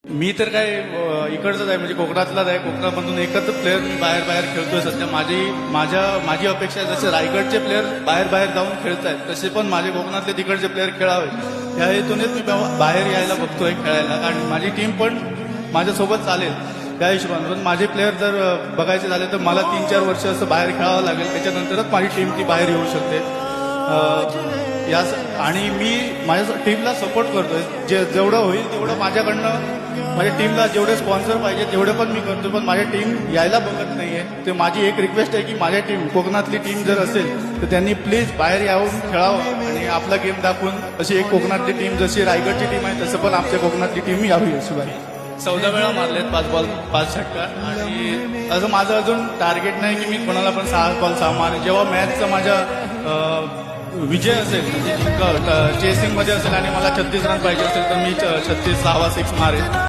मी तर काय इकडचंच आहे, म्हणजे कोकणातलाच आहे. कोकणामधून एकच प्लेअर मी बाहेर बाहेर खेळतोय सध्या. माझी अपेक्षा आहे, जसे रायगडचे प्लेअर बाहेर बाहेर जाऊन खेळत आहेत, तसे पण माझे कोकणातले तिकडचे प्लेअर खेळावे या हेतूनेच मी बाहेर यायला बघतोय खेळायला. कारण माझी टीम पण माझ्यासोबत चालेल त्या हिशोबाने. पण माझे प्लेअर जर बघायचे झाले तर मला 3-4 वर्ष असं बाहेर खेळावं लागेल, त्याच्यानंतरच माझी टीम ती बाहेर येऊ शकते. आणि मी माझ्या टीमला सपोर्ट करतोय, जेवढं होईल तेवढं माझ्याकडनं. माझ्या टीमला जेवढे स्पॉन्सर पाहिजे तेवढे पण मी करतो, पण माझी टीम यायला बघत नाहीये. ते माझी एक रिक्वेस्ट आहे की माझ्या टीम, कोकणातली टीम जर असेल तर त्यांनी प्लीज बाहेर येऊन खेळावं आणि आपला गेम दाखवून. अशी एक कोकणातली टीम, जशी रायगडची टीम आहे तसं पण आमच्या कोकणातली टीम यावी. शिवाय 14 वेळा मारलेत 5 बॉल 5 षटकार. आणि असं माझं अजून टार्गेट नाही की मी कोणाला पण 6 बॉल 6 मारेन. जेव्हा मॅचचा माझा विजय असेल, म्हणजे चेसिंग मध्ये असेल आणि मला 36 रन पाहिजे असेल तर मी 36 6 6 मारेन.